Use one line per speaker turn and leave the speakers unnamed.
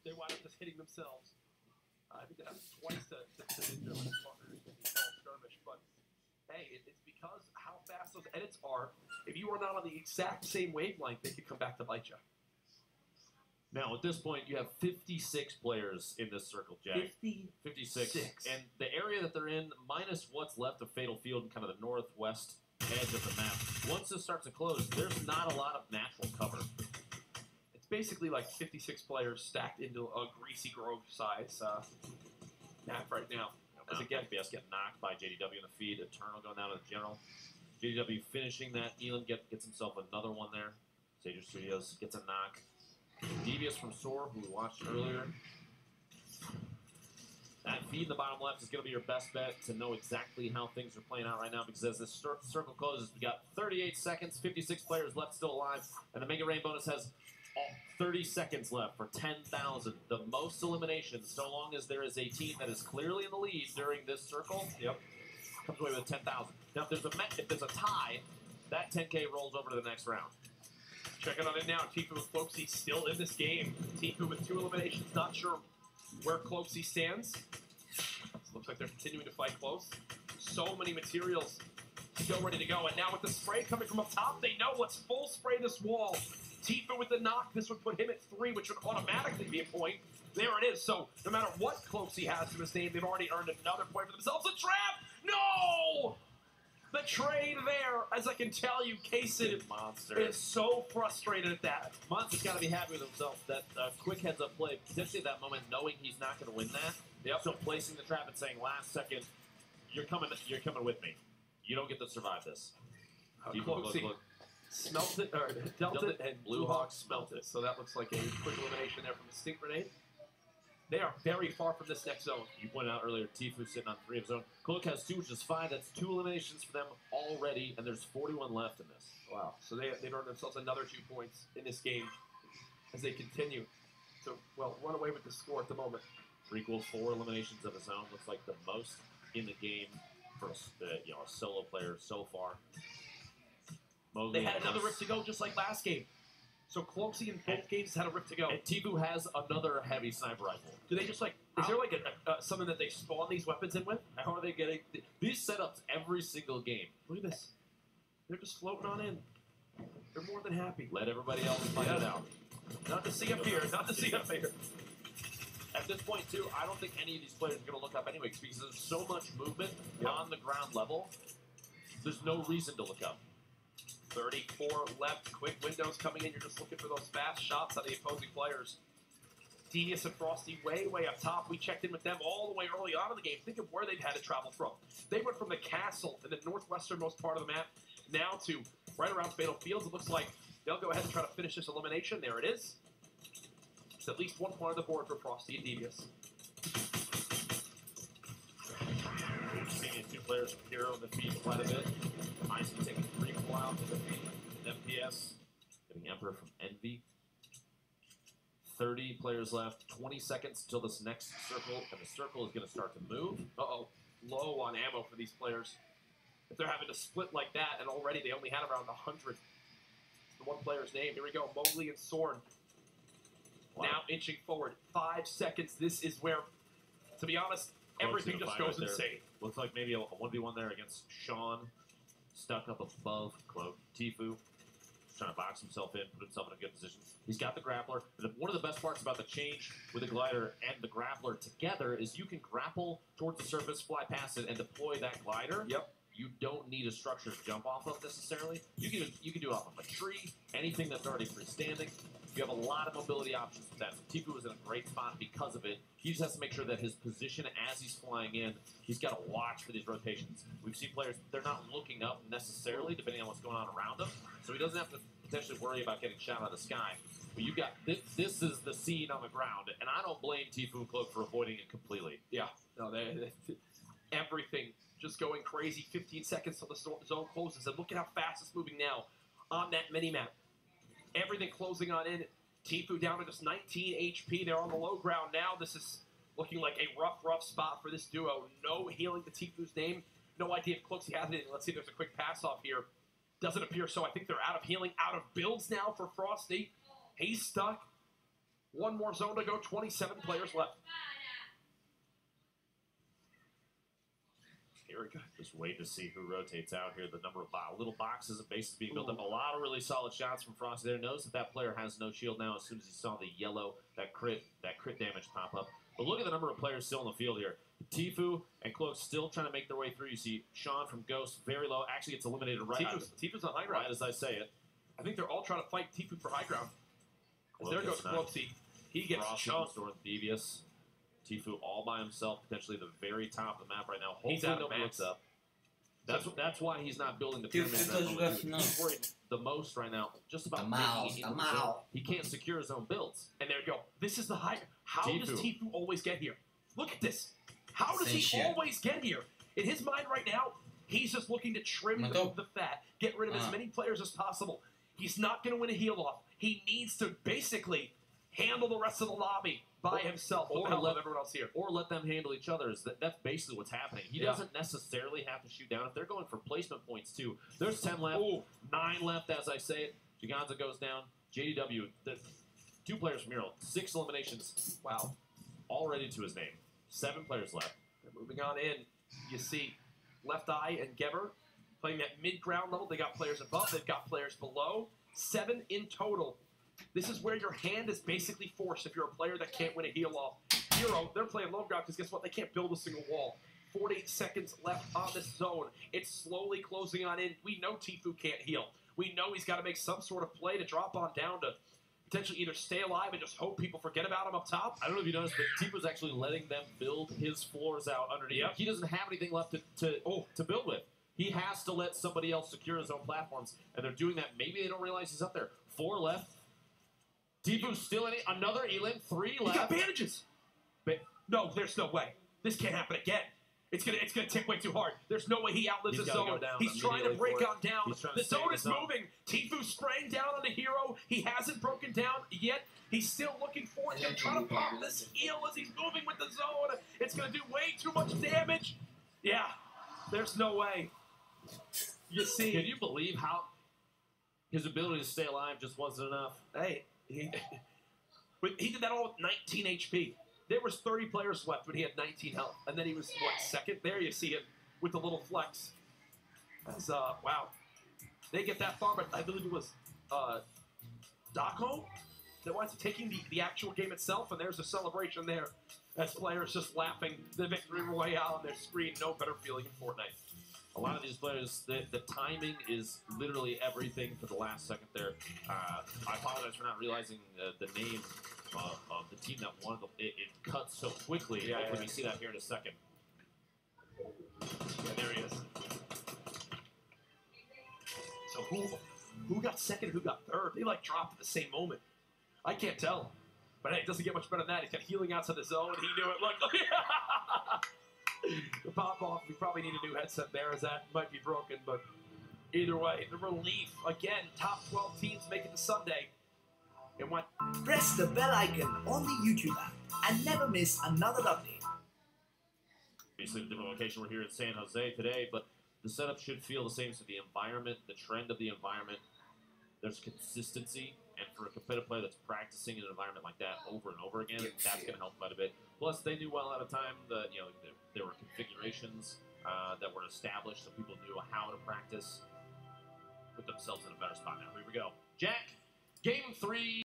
They wind up just hitting themselves. I think that happens twice to Ninja when it's skirmish. But hey, it's because how fast those edits are. If you are not on the exact same wavelength, they could come back to bite you.
Now, at this point, you have 56 players in this circle, Jack. 56. And the area that they're in, minus what's left of Fatal Field and kind of the northwest edge of the map, once this starts to close, there's not a lot of natural cover.
It's basically like 56 players stacked into a Greasy Grove size map right now.
As again, FPS getting knocked by JDW in the feed. Eternal going down to the general. JDW finishing that. Elon gets himself another one there. Sager Studios gets a knock. Devious from Soar, who we watched earlier. That feed in the bottom left is going to be your best bet to know exactly how things are playing out right now, because as this circle closes, we got 38 seconds, 56 players left still alive, and the Mega Rain bonus has 30 seconds left for 10,000. The most eliminations, so long as there is a team that is clearly in the lead during this circle, comes away with 10,000. Now, if there's a tie, that 10K rolls over to the next round.
Checking on it now. Tifu with Cloaksy still in this game. Tifu with 2 eliminations. Not sure where Cloaksy stands. Looks like they're continuing to fight close. So many materials still ready to go. And now with the spray coming from up top, they know let's full spray this wall. Tifu with the knock. This would put him at 3, which would automatically be a point. There it is. So no matter what Cloaksy has to his name, they've already earned another point for themselves. A trap! No! The trade there, as I can tell you, Kaysen is so frustrated at that.
Monster's got to be happy with himself. That quick heads-up play, potentially at that moment, knowing he's not going to win that. So placing the trap and saying, last second, you're coming with me. You don't get to survive this.
Look. Smelt it, or dealt it, and Blue Hawk smelt it. So that looks like a quick elimination there from the Stink Grenade. They are very far from this next zone.
You pointed out earlier, Tifu sitting on 3 of his own. Cloak has 2, which is 5. That's 2 eliminations for them already, and there's 41 left in this.
Wow. So they've earned themselves another 2 points in this game as they continue to, well, run away with the score at the moment.
3 equals 4 eliminations of his own. Looks like the most in the game for a solo player so far.
Mowgli they had another rip to go just like last game. So Cloaksy in both games had a rip to go.
And Tifu has another heavy sniper rifle.
Do they just like, is there like something that they spawn these weapons in with?
How are they getting these setups every single game?
Look at this. They're just floating on in. They're more than happy.
Let everybody else fight it out.
Not to see up here, not to see up here.
At this point, too, I don't think any of these players are going to look up anyway, because there's so much movement on the ground level. There's no reason to look up.
34 left, quick windows coming in. You're just looking for those fast shots on the opposing players. Devious and Frosty way up top. We checked in with them all the way early on in the game. Think of where they've had to travel from. They went from the castle in the northwesternmost part of the map now to right around Fatal Fields. It looks like they'll go ahead and try to finish this elimination. There it is. It's at least 1 point on the board for Frosty and Devious.
Seeing these 2 players from Hero in the feed quite a bit. Isaac taking 3 out in the feed. FPS getting Emperor from Envy. 30 players left. 20 seconds until this next circle, and the circle is going to start to move.
Uh-oh. Low on ammo for these players. If they're having to split like that, and already they only had around 100. The one player's name. Here we go. Mowgli and Soren. Wow. Now inching forward. 5 seconds. This is where, to be honest, everything just goes insane.
Looks like maybe a 1v1 there against Sean. Stuck up above Cloak. Tifu trying to box himself in, put himself in a good position. He's got the grappler. One of the best parts about the change with the glider and the grappler together is you can grapple towards the surface, fly past it, and deploy that glider.
Yep.
You don't need a structure to jump off of necessarily. You can do it off of a tree, anything that's already freestanding. You have a lot of mobility options with that. So Tifu is in a great spot because of it. He just has to make sure that his position as he's flying in, he's got to watch for these rotations. We've seen players, they're not looking up necessarily, depending on what's going on around them. So he doesn't have to potentially worry about getting shot out of the sky. But you got this is the scene on the ground, and I don't blame Tfue and Cloak for avoiding it completely.
Yeah, no, everything just going crazy. 15 seconds till the zone closes, and look at how fast it's moving now on that mini-map. Everything closing on in. Tfue down to just 19 HP. They're on the low ground now. This is looking like a rough spot for this duo. No healing to Tfue's name. No idea if Cloaksy has it. Let's see if there's a quick pass-off here. Doesn't appear so. I think they're out of healing, out of builds now for Frosty. He's stuck. One more zone to go. 27 players left.
Very good. Just wait to see who rotates out here. The number of little boxes and bases being built up. A lot of really solid shots from Frosty there. Notice that player has no shield now as soon as he saw the yellow, that crit damage pop up. But look at the number of players still in the field here. Tfue and Cloak still trying to make their way through. You see Sean from Ghost very low. Actually gets eliminated right
Tfue's on high ground.
Right as I say it.
I think they're all trying to fight Tfue for high ground. There goes Cloaksy. He gets chunked.
Devious. Tfue all by himself, potentially the very top of the map right now. Hopefully
he's out of
nobody looks up. That's why he's not building the pyramid. He's worried the most right now, just about making it into the zone. He can't secure his own builds.
And there you go. This is the high. How does Tfue always get here? Look at this. How does he always get here? In his mind right now, he's just looking to trim the fat, get rid of as many players as possible. He's not going to win a heal off. He needs to basically handle the rest of the lobby by himself, or let everyone else here,
or let them handle each other. That's basically what's happening. He doesn't necessarily have to shoot down. If they're going for placement points too, there's 10 left, 9 left as I say it. Giganza goes down. JDW, the 2 players from Hero, 6 eliminations.
Wow,
already to his name. 7 players left.
They're moving on in. You see Left Eye and Geber playing at mid-ground level. They got players above. They've got players below. 7 in total. This is where your hand is basically forced if you're a player that can't win a heal off. Hero, they're playing low ground because guess what? They can't build a single wall. 48 seconds left on this zone. It's slowly closing on in. We know Tfue can't heal. We know he's got to make some sort of play to drop on down to potentially either stay alive and just hope people forget about him up top.
I don't know if you noticed, but Tfue's actually letting them build his floors out underneath. Yep. He doesn't have anything left to build with. He has to let somebody else secure his own platforms, and they're doing that. Maybe they don't realize he's up there. 4 left. Tfue's still in it. Another Elin. 3 left.
He got bandages. No, there's no way. This can't happen again. It's gonna tick way too hard. There's no way he outlives the zone. He's trying to break on down. The zone is moving. Tfue spraying down on the Hero. He hasn't broken down yet. He's still looking for it. He's gonna try to pop this heal as he's moving with the zone. It's gonna do way too much damage. Yeah, there's no way. You see?
Can you believe how his ability to stay alive just wasn't enough?
Hey, he did that all with 19 HP. There was 30 players left when he had 19 health, and then he was, what, second? There you see him with the little flex. That's, wow. They get that far, but I believe it was Dako that winds up taking the actual game itself, and there's a celebration there as players just laughing the victory royale on their screen. No better feeling in Fortnite.
A lot of these players, the timing is literally everything for the last second there. I apologize for not realizing the name of the team that won. It cut so quickly.
Yeah,
hopefully we see that here in a second.
Yeah, there he is. So who got second, who got third? They like dropped at the same moment. I can't tell. But hey, it doesn't get much better than that. He's got healing outside the zone. He knew it. Look. The pop-off, we probably need a new headset there as that might be broken, but either way, the relief. Again, top 12 teams make it to Sunday. And what?
Press the bell icon on the YouTube app and never miss another update.
Obviously, a different location. We're here in San Jose today, but the setup should feel the same. So the environment, the trend of the environment, there's consistency. And for a competitive player that's practicing in an environment like that over and over again, that's going to help quite a bit. Plus, they knew well at a time that there were configurations that were established, so people knew how to practice, put themselves in a better spot. Now, here we go. Jack, game 3.